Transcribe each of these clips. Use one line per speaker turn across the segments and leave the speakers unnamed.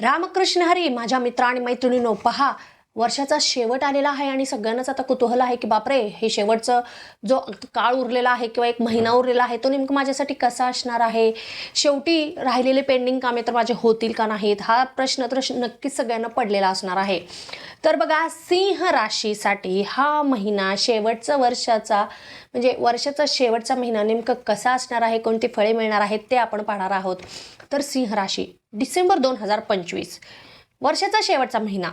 रामकृष्ण हरी. माझ्या मित्र आणि मैत्रिणींनो, पहा, वर्षाचा शेवट आलेला आहे आणि सगळ्यांनाच आता कुतूहल आहे की बापरे, हे शेवटचं जो काळ उरलेला आहे किंवा एक महिना उरलेला आहे तो नेमकं माझ्यासाठी कसा असणार आहे. शेवटी राहिलेले पेंडिंग कामे तर माझे होतील का नाहीत, हा प्रश्न तर नक्कीच सगळ्यांना पडलेला असणार आहे. तर बघा, सिंह राशीसाठी हा महिना शेवटचा वर्षाचा म्हणजे वर्षाचा शेवटचा महिना नेमकं कसा असणार आहे, कोणती फळे मिळणार आहेत ते आपण पाहणार आहोत. तर सिंह राशी, डिसेंबर 2025 वर्षाचा शेवटचा महिना,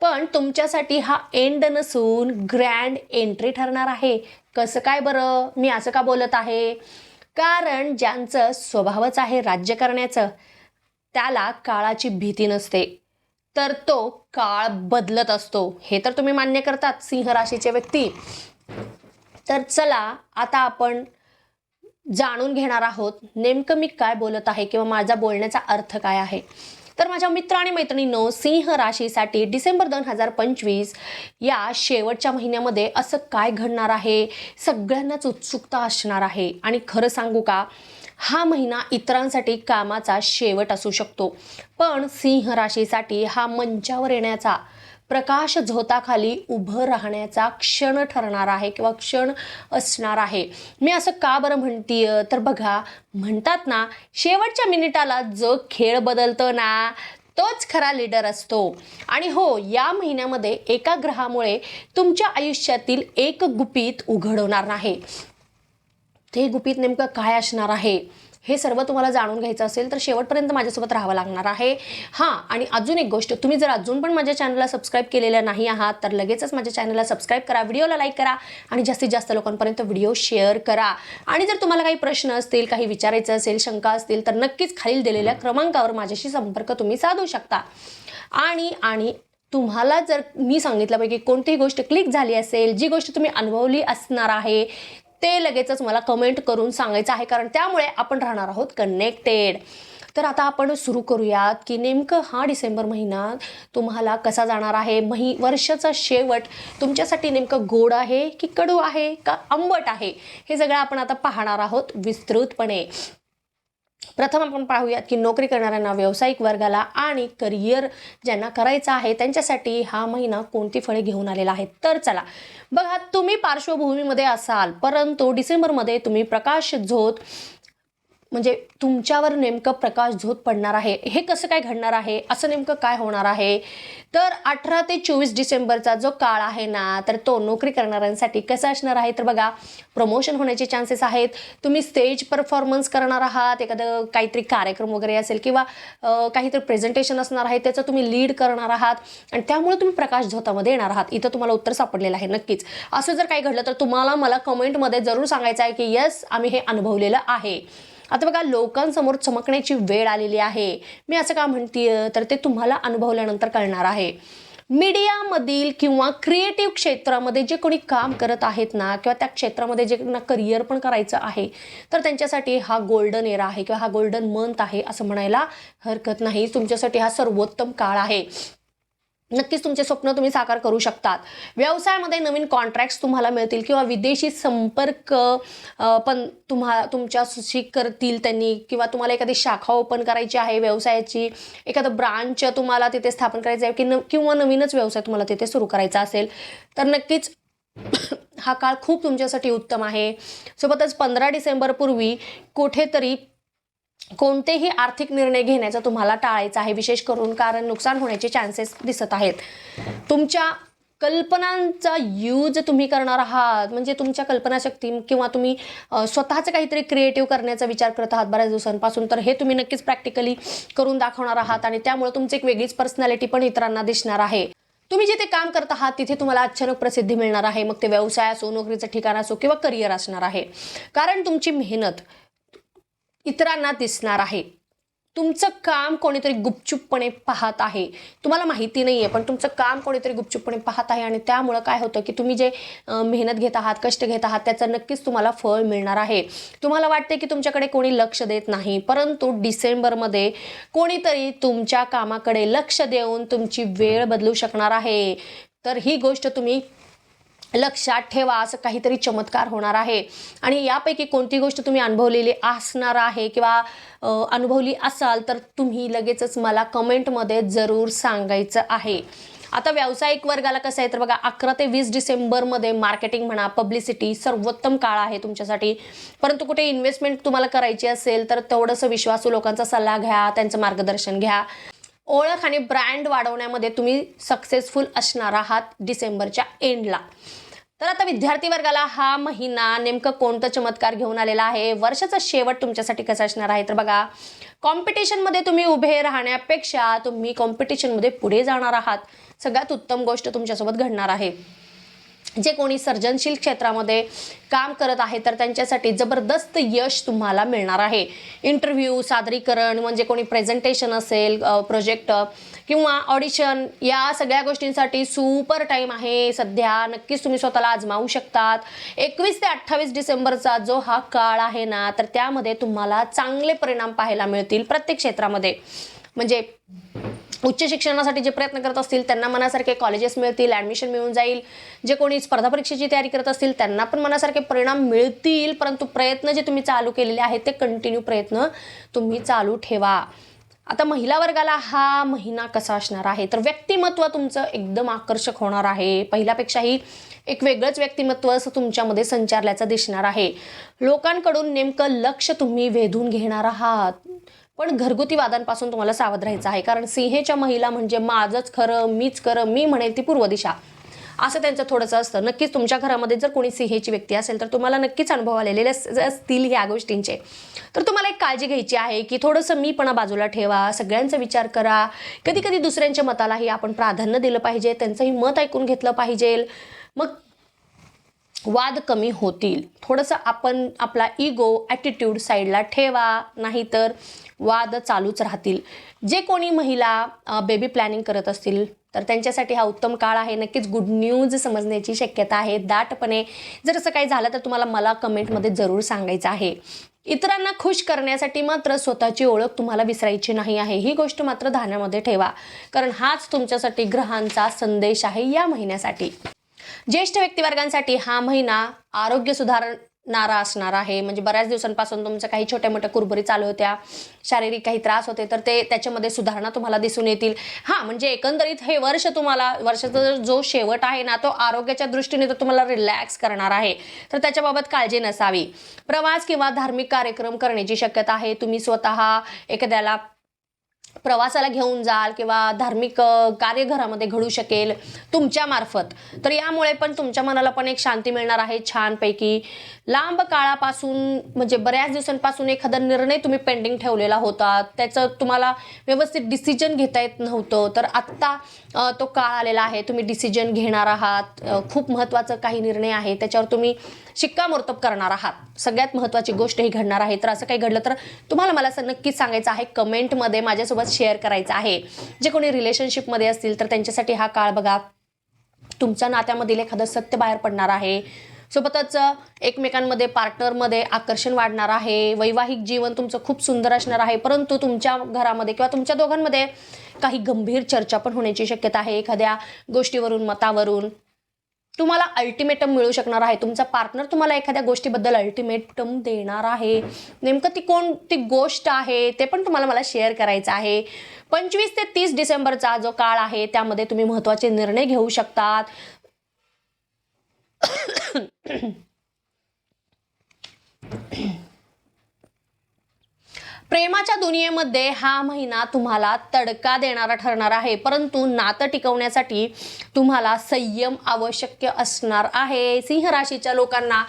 पण तुमच्यासाठी हा एंड नसून ग्रँड एंट्री ठरणार आहे. कसं काय बरं, मी असं का बोलत आहे? कारण ज्यांचं स्वभावच आहे राज्य करण्याचं, त्याला काळाची भीती नसते, तर तो काळ बदलत असतो. हे तर तुम्ही मान्य करतात सिंह राशीचे व्यक्ती. तर चला, आता आपण जाणून घेणार आहोत नेमकं मी काय बोलत आहे किंवा माझा बोलण्याचा अर्थ काय आहे. तर माझ्या मित्र आणि मैत्रिणींनो, सिंह राशीसाठी डिसेंबर 2025 या शेवटच्या महिन्यामध्ये असं काय घडणार आहे, सगळ्यांनाच उत्सुकता असणार आहे. आणि खरं सांगू का, हा महिना इतरांसाठी कामाचा शेवट असू शकतो, पण सिंह राशीसाठी हा मंचावर येण्याचा, प्रकाश झोताखाली उभं राहण्याचा क्षण ठरणार आहे किंवा क्षण असणार आहे. मी असं का बरं म्हणतीय, तर बघा, म्हणतात ना, शेवटच्या मिनिटाला जो खेळ बदलतो ना, तोच खरा लीडर असतो. आणि हो, या महिन्यामध्ये एका ग्रहामुळे तुमच्या आयुष्यातील एक गुपित उघड होणार नाही. ते गुपित नेमकं काय असणार आहे, हे सर्व तुम्हाला जाणून घ्यायचं असेल तर शेवटपर्यंत माझ्यासोबत राहावं लागणार आहे. हां, आणि अजून एक गोष्ट, तुम्ही जर अजून पण माझ्या चॅनलला सबस्क्राईब केलेलं नाही आहात तर लगेचच माझ्या चॅनलला सबस्क्राईब करा, व्हिडिओला लाईक करा आणि जास्तीत जास्त लोकांपर्यंत व्हिडिओ शेअर करा. आणि जर तुम्हाला काही प्रश्न असतील, काही विचारायचं असेल, शंका असतील तर नक्कीच खालील दिलेल्या क्रमांकावर माझ्याशी संपर्क तुम्ही साधू शकता. आणि तुम्हाला जर मी सांगितल्यापैकी कोणतीही गोष्ट क्लिक झाली असेल, जी गोष्ट तुम्ही अनुभवली असणार आहे, ते लगेचच मला कमेंट करून सांगायचं आहे, कारण त्यामुळे आपण राहणार आहोत कनेक्टेड. तर आता आपण सुरू करूयात की नेमकं हा डिसेंबर महिना तुम्हाला कसा जाणार आहे. वर्षाचा शेवट तुमच्यासाठी नेमकं गोड आहे की कडू आहे का आंबट आहे, हे सगळं आपण आता पाहणार आहोत विस्तृतपणे. प्रथम आपण पाहूयात की नोकरी करणाऱ्यांना, व्यावसायिक वर्गाला आणि करिअर ज्यांना करायचं आहे त्यांच्यासाठी हा महिना कोणती फळे घेऊन आलेला आहे. तर चला बघा, तुम्ही पार्श्वभूमीमध्ये असाल, परंतु डिसेंबरमध्ये तुम्ही प्रकाश झोत म्हणजे तुमच्यावर नेमकं प्रकाश झोत पडणार आहे. हे कसं काय घडणार आहे, असं नेमकं काय होणार आहे, तर 18 ते 24 डिसेंबरचा जो काळ आहे ना, तर तो नोकरी करणाऱ्यांसाठी कसा असणार आहे. तर बघा, प्रमोशन होण्याचे चान्सेस आहेत. तुम्ही स्टेज परफॉर्मन्स करणार आहात, एखादं काहीतरी कार्यक्रम वगैरे असेल किंवा काहीतरी प्रेझेंटेशन असणार आहे, त्याचं तुम्ही लीड करणार आहात आणि त्यामुळे तुम्ही प्रकाश झोतामध्ये येणार आहात. इथं तुम्हाला उत्तर सापडलेलं आहे नक्कीच. असं जर काही घडलं तर तुम्हाला मला कमेंटमध्ये जरूर सांगायचं आहे की येस, आम्ही हे अनुभवलेलं आहे. आता बघा, लोकांसमोर चमकण्याची वेळ आलेली आहे. मी असं का म्हणतीये, तर ते तुम्हाला अनुभवल्यानंतर कळणार आहे. मीडियामधील किंवा क्रिएटिव्ह क्षेत्रामध्ये जे कोणी काम करत आहेत ना, किंवा त्या क्षेत्रामध्ये जे करिअर पण करायचं आहे, तर त्यांच्यासाठी हा गोल्डन एरा आहे किंवा हा गोल्डन मंथ आहे असं म्हणायला हरकत नाही. तुमच्यासाठी हा सर्वोत्तम काळ आहे. नक्कीच तुमचे स्वप्न तुम्ही साकार करू शकतात. व्यवसायामध्ये नवीन कॉन्ट्रॅक्ट्स तुम्हाला मिळतील किंवा विदेशी संपर्क पण तुमच्याशी करतील त्यांनी, किंवा तुम्हाला एखादी शाखा ओपन करायची आहे व्यवसायाची, एखादं ब्रांच तुम्हाला तिथे स्थापन करायचं आहे किंवा नवीनच व्यवसाय तुम्हाला तिथे सुरू करायचा असेल, तर नक्कीच हा काळ खूप तुमच्यासाठी उत्तम आहे. सोबतच 15 डिसेंबरपूर्वी कुठेतरी कोणतेही आर्थिक निर्णय घेण्याचा तुम्हाला टाळायचा आहे, विशेष करून, कारण नुकसान होण्याचे चान्सेस दिसत आहेत. तुमच्या कल्पनांचा यूज तुम्ही करणार आहात, म्हणजे तुमच्या कल्पनाशक्ती किंवा तुम्ही स्वतःचं काहीतरी क्रिएटिव्ह करण्याचा विचार करत आहात बऱ्याच दिवसांपासून, तर हे तुम्ही नक्कीच प्रॅक्टिकली करून दाखवणार आहात आणि त्यामुळे तुमची एक वेगळीच पर्सनॅलिटी पण इतरांना दिसणार आहे. तुम्ही जिथे काम करत आहात तिथे तुम्हाला अचानक प्रसिद्धी मिळणार आहे, मग ते व्यवसाय असो, नोकरीचं ठिकाण असो किंवा करिअर असणार आहे, कारण तुमची मेहनत इतरांना दिसणार आहे. तुमचं काम कोणीतरी गुपचूपपणे पाहत आहे, तुम्हाला माहिती नाही आहे, पण तुमचं काम कोणीतरी गुपचूपपणे पाहत आहे आणि त्यामुळं काय होतं की तुम्ही जे मेहनत घेत आहात, कष्ट घेत आहात, त्याचं नक्कीच तुम्हाला फळ मिळणार आहे. तुम्हाला वाटते की तुमच्याकडे कोणी लक्ष देत नाही, परंतु डिसेंबरमध्ये कोणीतरी तुमच्या कामाकडे लक्ष देऊन तुमची वेळ बदलू शकणार आहे. तर ही गोष्ट तुम्ही लक्षात ठेवा, असं काहीतरी चमत्कार होणार आहे आणि यापैकी कोणती गोष्ट तुम्ही अनुभवलेली असणार आहे किंवा अनुभवली असाल तर तुम्ही लगेचच मला कमेंटमध्ये जरूर सांगायचं आहे. आता व्यावसायिक वर्गाला कसं आहे तर बघा 11 ते 20 डिसेंबरमध्ये मार्केटिंग म्हणा, पब्लिसिटी सर्वोत्तम काळ आहे तुमच्यासाठी. परंतु कुठे इन्व्हेस्टमेंट तुम्हाला करायची असेल तर तेवढंसं विश्वासू लोकांचा सल्ला घ्या, त्यांचं मार्गदर्शन घ्या. ओळख आणि ब्रँड वाढवण्यामध्ये तुम्ही सक्सेसफुल असणार आहात डिसेंबरच्या एंडला. तर आता विद्यार्थी वर्गाला हा महिना नेमकं कोणतं चमत्कार घेऊन आलेला आहे, वर्षाचा शेवट तुमच्यासाठी कसा असणार आहे तर बघा, कॉम्पिटिशनमध्ये तुम्ही उभे राहण्यापेक्षा तुम्ही कॉम्पिटिशनमध्ये पुढे जाणार आहात. सगळ्यात उत्तम गोष्ट तुमच्यासोबत घडणार आहे. जे कोणी सर्जनशील क्षेत्रामध्ये काम करत आहे तर त्यांच्यासाठी जबरदस्त यश तुम्हाला मिळणार आहे. इंटरव्ह्यू, सादरीकरण म्हणजे कोणी प्रेझेंटेशन असेल, प्रोजेक्ट किंवा ऑडिशन, या सगळ्या गोष्टींसाठी सुपर टाईम आहे सध्या. नक्कीच तुम्ही स्वतःला आजमावू शकतात. 21 ते 28 डिसेंबरचा जो हा काळ आहे ना, तर त्यामध्ये तुम्हाला चांगले परिणाम पाहायला मिळतील प्रत्येक क्षेत्रामध्ये. म्हणजे उच्च शिक्षणासाठी जे प्रयत्न करत असतील त्यांना मनासारखे कॉलेजेस मिळतील, ॲडमिशन मिळून जाईल. जे कोणी स्पर्धा परीक्षेची तयारी करत असतील त्यांना पण मनासारखे परिणाम मिळतील. परंतु प्रयत्न जे तुम्ही चालू केलेले आहेत ते कंटिन्यू प्रयत्न तुम्ही चालू ठेवा. आता महिला वर्गाला हा महिना कसा असणार आहे तर व्यक्तिमत्व तुमचं एकदम आकर्षक होणार आहे. पहिल्यापेक्षाही एक वेगळंच व्यक्तिमत्व असं तुमच्यामध्ये संचारल्याचं दिसणार आहे. लोकांकडून नेमकं लक्ष तुम्ही वेधून घेणार आहात. पण घरगुती वादांपासून तुम्हाला सावध राहायचं आहे, कारण सिंहेच्या महिला म्हणजे माझंच खरं, मीच खरं, मी म्हणेल ती पूर्व दिशा, असं त्यांचं थोडंसं असतं. नक्कीच तुमच्या घरामध्ये जर कोणी सिंहेची व्यक्ती असेल तर तुम्हाला नक्कीच अनुभव आलेले असतील ह्या गोष्टींचे. तर तुम्हाला एक काळजी घ्यायची आहे की थोडंसं मीपणा बाजूला ठेवा, सगळ्यांचा विचार करा. कधी कधी दुसऱ्यांच्या मतालाही आपण प्राधान्य दिलं पाहिजे, त्यांचंही मत ऐकून घेतलं पाहिजे. मग वाद कमी होतील. थोडंसं आपण आपला इगो, ॲटिट्यूड साईडला ठेवा, नाहीतर वाद चालूच राहतील. जे कोणी महिला बेबी प्लॅनिंग करत असतील तर त्यांच्यासाठी हा उत्तम काळ आहे. नक्कीच गुड न्यूज समजण्याची शक्यता आहे दाटपणे. जर असं काही झालं तर तुम्हाला मला कमेंटमध्ये जरूर सांगायचं आहे. इतरांना खुश करण्यासाठी मात्र स्वतःची ओळख तुम्हाला विसरायची नाही आहे, ही गोष्ट मात्र ध्यानामध्ये ठेवा, कारण हाच तुमच्यासाठी ग्रहांचा संदेश आहे या महिन्यासाठी. ज्येष्ठ व्यक्तिवर्गांसाठी हा महिना आरोग्य सुधारणारा असणार आहे. म्हणजे बऱ्याच दिवसांपासून तुमचं काही छोट्या मोठ्या कुरबुरी चालू होत्या, शारीरिक काही त्रास होते, तर ते त्याच्यामध्ये सुधारणा तुम्हाला दिसून येतील. म्हणजे एकंदरीत हे वर्ष तुम्हाला, वर्षाचा जो शेवट आहे ना, तो आरोग्याच्या दृष्टीने तर तुम्हाला रिलॅक्स करणार आहे, तर त्याच्याबाबत काळजी नसावी. प्रवास किंवा धार्मिक कार्यक्रम करण्याची शक्यता आहे. तुम्ही स्वतः एखाद्याला प्रवासाला घेऊन जाल किंवा धार्मिक कार्य घरामध्ये घडू शकेल तुमच्या मार्फत. तर यामुळे पण तुमच्या मनाला पण एक शांती मिळणार आहे छानपैकी. लांब काळापासून म्हणजे बऱ्याच दिवसांपासून एखादा निर्णय तुम्ही पेंडिंग ठेवलेला होता, त्याचं तुम्हाला व्यवस्थित डिसिजन घेता येत नव्हतं, तर आत्ता तो काळ आलेला आहे, तुम्ही डिसिजन घेणार आहात. खूप महत्त्वाचं काही निर्णय आहे त्याच्यावर तुम्ही शिक्कामोर्तब करणार आहात. सगळ्यात महत्त्वाची गोष्ट ही घडणार आहे. तर असं काही घडलं तर तुम्हाला मला असं नक्कीच सांगायचं आहे, कमेंटमध्ये माझ्यासोबत शेअर करायचं आहे. जे कोणी रिलेशनशिपमध्ये असतील तर त्यांच्यासाठी हा काळ बघा, तुमच्या नात्यामधील एखादं सत्य बाहेर पडणार आहे. सोबतच एकमेकांमध्ये, पार्टनरमध्ये आकर्षण वाढणार आहे. वैवाहिक जीवन तुमचं खूप सुंदर असणार आहे. परंतु तुमच्या घरामध्ये किंवा तुमच्या दोघांमध्ये काही गंभीर चर्चा पण होण्याची शक्यता आहे. एखाद्या गोष्टीवरून, मतावरून तुम्हाला अल्टिमेटम मिळू शकणार आहे. तुमचा पार्टनर तुम्हाला एखाद्या गोष्टीबद्दल अल्टिमेटम देणार आहे. नेमकं ती कोणती गोष्ट आहे ते पण तुम्हाला मला शेअर करायचं आहे. 25 ते 30 डिसेंबरचा जो काळ आहे त्यामध्ये तुम्ही महत्त्वाचे निर्णय घेऊ शकतात. प्रेमाच्या दुनियेमध्ये हा महिना तुम्हाला तडका देणारा ठरणार आहे. परंतु नातं टिकवण्यासाठी तुम्हाला संयम आवश्यक असणार आहे. सिंह राशीच्या लोकांना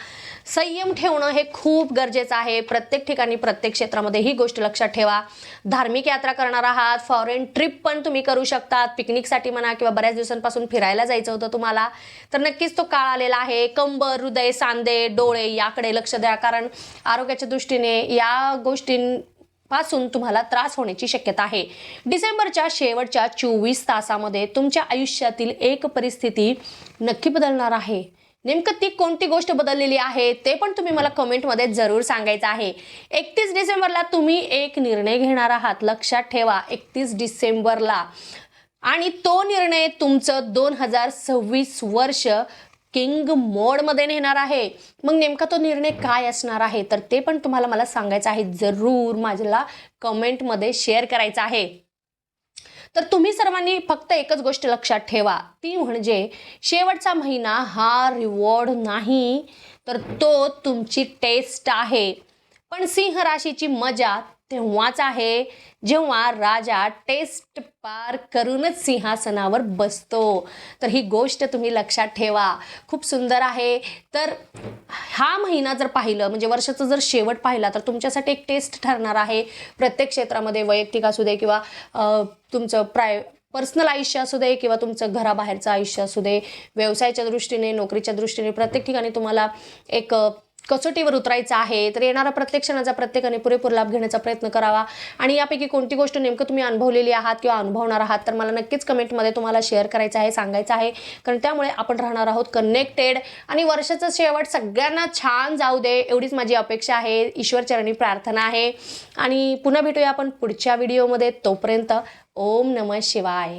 संयम ठेवणं हे खूप गरजेचं आहे. प्रत्येक ठिकाणी, प्रत्येक क्षेत्रामध्ये ही गोष्ट लक्षात ठेवा. धार्मिक यात्रा करणार आहात, फॉरेन ट्रिप पण तुम्ही करू शकतात, पिकनिकसाठी म्हणा किंवा बऱ्याच दिवसांपासून फिरायला जायचं होतं तुम्हाला, तर नक्कीच तो काळ आलेला आहे. कंबर, हृदय, सांधे, डोळे याकडे लक्ष द्या, कारण आरोग्याच्या दृष्टीने या गोष्टींपासून तुम्हाला त्रास होण्याची शक्यता आहे. डिसेंबरच्या शेवटच्या 24 तासामध्ये तुमच्या आयुष्यातील एक परिस्थिती नक्की बदलणार आहे. नेमकं ती कोणती गोष्ट बदललेली आहे ते पण तुम्ही मला कमेंटमध्ये जरूर सांगायचं आहे. 31 डिसेंबरला तुम्ही एक निर्णय घेणार आहात, लक्षात ठेवा. 31 डिसेंबरला, आणि तो निर्णय तुमचं 2026 वर्ष किंग मोडमध्ये नेणार आहे. मग नेमका तो निर्णय काय असणार आहे तर ते पण तुम्हाला मला सांगायचं आहे. जरूर माझ्याला कमेंटमध्ये शेअर करायचं आहे. तर तुम्ही सर्वांनी फक्त एकच गोष्ट लक्षात ठेवा, ती म्हणजे शेवटचा महिना हा रिवॉर्ड नाही, तर तो तुमची टेस्ट आहे. पण सिंह राशीची मजा तेव्हाच आहे जेव्हा राजा टेस्ट पार करूनच सिंहासनावर बसतो. तर ही गोष्ट तुम्ही लक्षात ठेवा, खूप सुंदर आहे. तर हा महिना जर पाहिलं म्हणजे वर्षाचा जर शेवट पाहिला तर तुमच्यासाठी एक टेस्ट ठरणार आहे. प्रत्येक क्षेत्रामध्ये, वैयक्तिक असू दे किंवा तुमचं पर्सनल आयुष्य असू दे किंवा तुमचं घराबाहेरचं आयुष्य असू दे, व्यवसायाच्या दृष्टीने, नोकरीच्या दृष्टीने, प्रत्येक ठिकाणी तुम्हाला एक कसोटीवर उतरायचं आहे. तर येणारा प्रत्येक क्षणाचा प्रत्येकाने पुरेपूर लाभ घेण्याचा प्रयत्न करावा. आणि यापैकी कोणती गोष्ट नेमकं तुम्ही अनुभवलेली आहात किंवा अनुभवणार आहात तर मला नक्कीच कमेंटमध्ये तुम्हाला शेअर करायचं आहे, सांगायचं आहे. कारण त्यामुळे आपण राहणार आहोत कनेक्टेड आणि वर्षाचा शेवट सगळ्यांना छान जाऊ दे एवढीच माझी अपेक्षा आहे, ईश्वरचरणी प्रार्थना आहे. आणि पुन्हा भेटूया आपण पुढच्या व्हिडिओमध्ये. तोपर्यंत ओम नमः शिवाय.